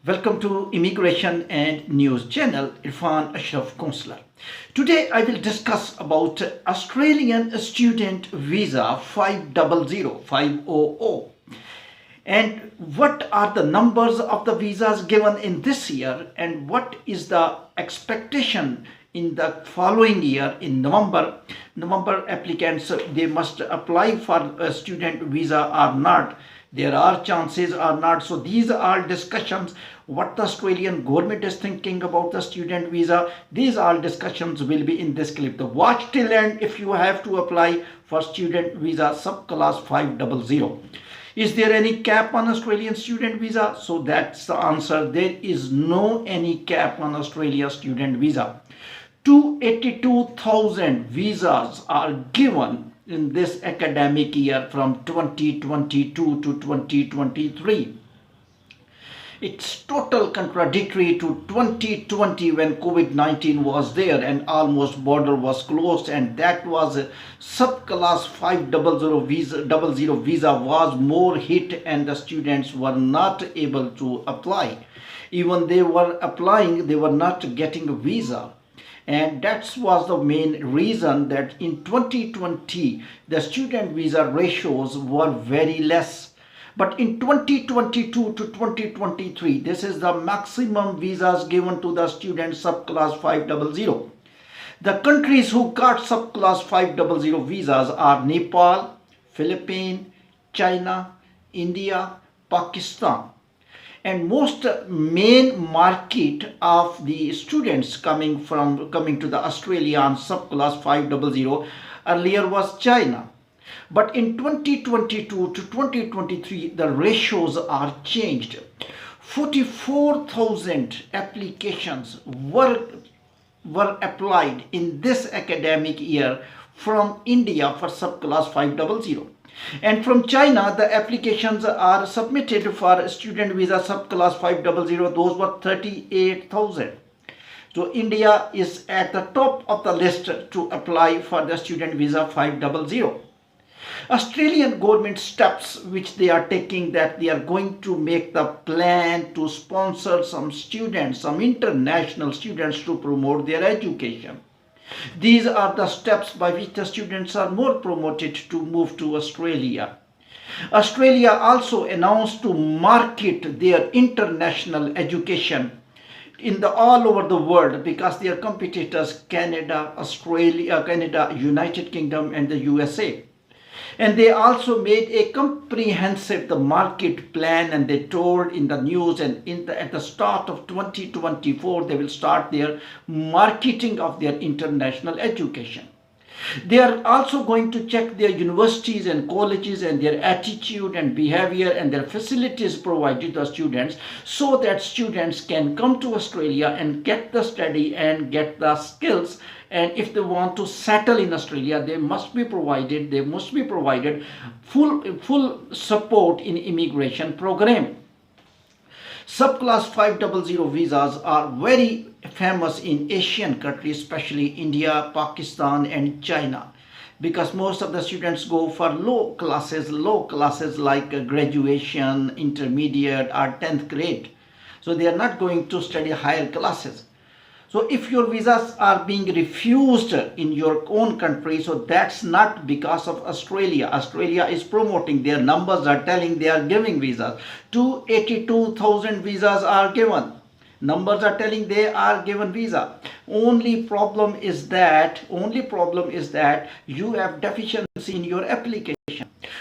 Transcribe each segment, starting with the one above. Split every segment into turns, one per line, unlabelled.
Welcome to Immigration and News channel, Irfan Ashraf Counselor. Today I will discuss about Australian student visa 500 and what are the numbers of the visas given in this year and what is the expectation in the following year in November applicants they must apply for a student visa or not. There are chances or not. So these are discussions what the Australian government is thinking about the student visa. These all discussions will be in this clip. So watch till end if you have to apply for student visa subclass 500. Is there any cap on Australian student visa? So that's the answer. There is no any cap on Australia student visa. 282,000 visas are given in this academic year from 2022 to 2023. It's total contradictory to 2020 when COVID-19 was there and almost border was closed, and that was a subclass 500 visa was more hit and the students were not able to apply. Even they were applying, they were not getting a visa. And that was the main reason that in 2020 the student visa ratios were very less. But in 2022 to 2023, this is the maximum visas given to the students subclass 500. The countries who got subclass 500 visas are Nepal, Philippines, China, India, Pakistan. And most main market of the students coming to the Australian subclass 500 earlier was China. But in 2022 to 2023 the ratios are changed. 44,000 applications were applied in this academic year from India for subclass 500. And from China, the applications are submitted for student visa subclass 500. Those were 38,000. So India is at the top of the list to apply for the student visa 500. Australian government steps which they are taking, that they are going to make the plan to sponsor some students, some international students, to promote their education. These are the steps by which the students are more promoted to move to Australia. Australia also announced to market their international education in all over the world, because their competitors Canada, United Kingdom and the USA. And they also made a comprehensive market plan, and they told in the news and at the start of 2024 they will start their marketing of their international education. They are also going to check their universities and colleges and their attitude and behavior and their facilities provided to students, so that students can come to Australia and get the study and get the skills. And if they want to settle in Australia, they must be provided full support in immigration program. Subclass 500 visas are very famous in Asian countries, especially India, Pakistan and China, because most of the students go for low classes like graduation, intermediate or 10th grade. So they are not going to study higher classes. So if your visas are being refused in your own country, so that's not because of Australia. Australia is promoting, their numbers are telling they are giving visas. 282,000 visas are given. Numbers are telling they are given visa. Only problem is that you have deficiency in your application.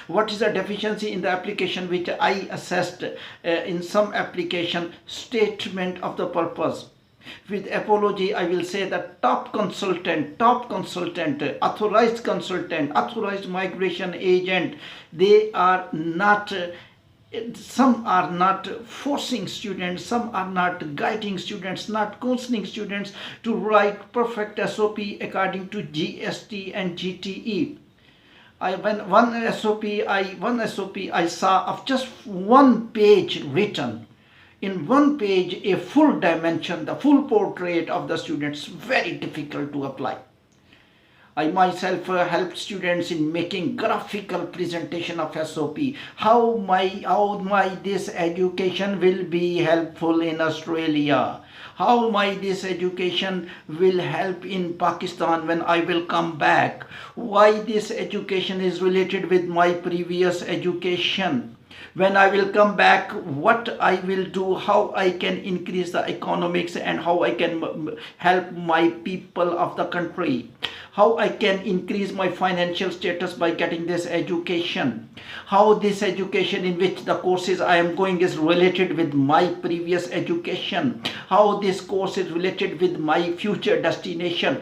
What is the deficiency in the application which I assessed in some application? Statement of the purpose. With apology, I will say that top consultant, authorized consultant, authorized migration agent, they are not, some are not forcing students, some are not guiding students, not counseling students to write perfect SOP according to GST and GTE. One SOP I saw of just one page written. In one page, a full dimension, the full portrait of the students, very difficult to apply. I myself help students in making graphical presentation of SOP. How my this education will be helpful in Australia. How my this education will help in Pakistan when I will come back. Why this education is related with my previous education. When I will come back, what I will do, how I can increase the economics and how I can help my people of the country, how I can increase my financial status by getting this education, how this education in which the courses I am going is related with my previous education, how this course is related with my future destination.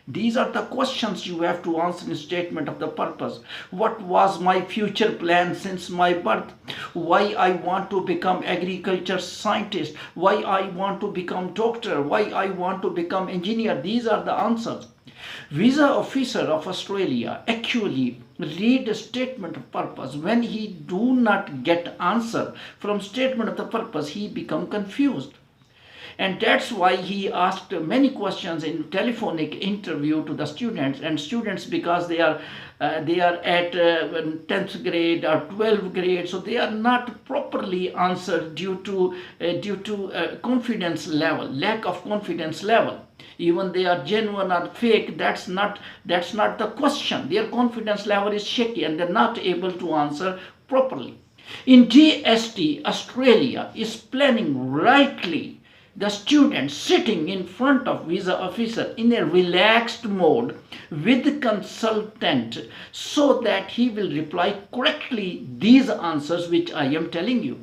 These are the questions you have to answer in statement of the purpose. What was my future plan since my birth? Why I want to become agriculture scientist? Why I want to become doctor? Why I want to become engineer? These are the answers. Visa officer of Australia actually read a statement of purpose. When he do not get answer from statement of the purpose, he become confused. And that's why he asked many questions in telephonic interview to the students, and students, because they are at 10th grade or 12th grade, so they are not properly answered due to confidence level, lack of confidence level. Even they are genuine or fake, that's not the question. Their confidence level is shaky and they're not able to answer properly. In GST, Australia is planning rightly the student sitting in front of visa officer in a relaxed mode with the consultant, so that he will reply correctly these answers which I am telling you.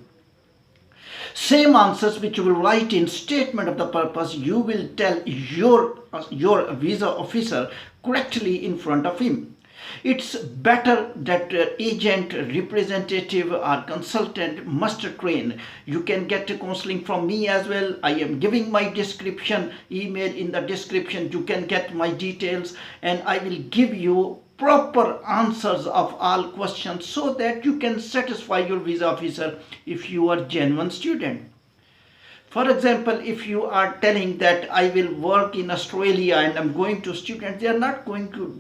Same answers which you will write in statement of the purpose, you will tell your visa officer correctly in front of him. It's better that agent, representative or consultant must train. You can get counseling from me as well. I am giving my description, email in the description. You can get my details and I will give you proper answers of all questions so that you can satisfy your visa officer if you are genuine student. For example, if you are telling that I will work in Australia and I'm going to students, they are not going to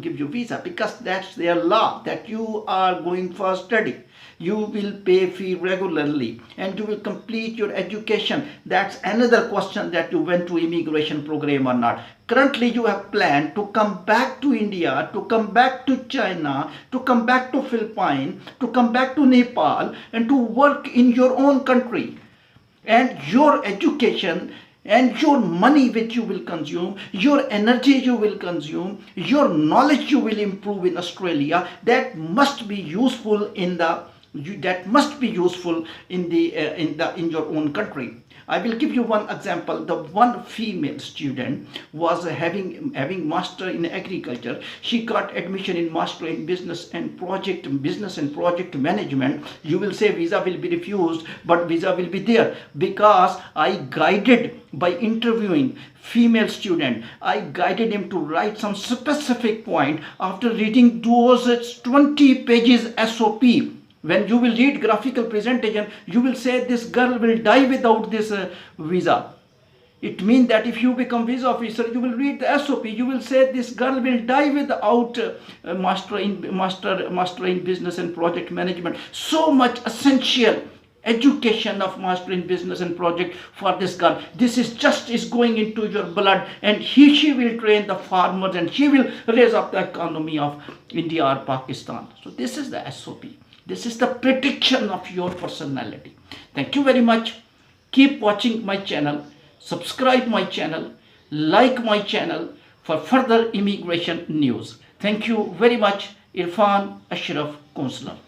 give you visa, because that's their law that you are going for study. You will pay fee regularly and you will complete your education. That's another question, that you went to immigration program or not. Currently you have planned to come back to India, to come back to China, to come back to Philippines, to come back to Nepal and to work in your own country. And your education and your money which you will consume, your energy you will consume, your knowledge you will improve in Australia, that must be useful in your own country. I will give you one example. The one female student was having master in agriculture. She got admission in master in business and project management. You will say visa will be refused, but visa will be there, because I guided by interviewing female student. I guided him to write some specific point after reading those 20 pages SOP. When you will read graphical presentation, you will say this girl will die without this visa. It means that if you become visa officer, you will read the SOP. You will say this girl will die without master in business and project management. So much essential education of master in business and project for this girl. This is going into your blood, and she will train the farmers and she will raise up the economy of India or Pakistan. So this is the SOP. This is the prediction of your personality. Thank you very much. Keep watching my channel. Subscribe my channel. Like my channel for further immigration news. Thank you very much. Irfan Ashraf, Counselor.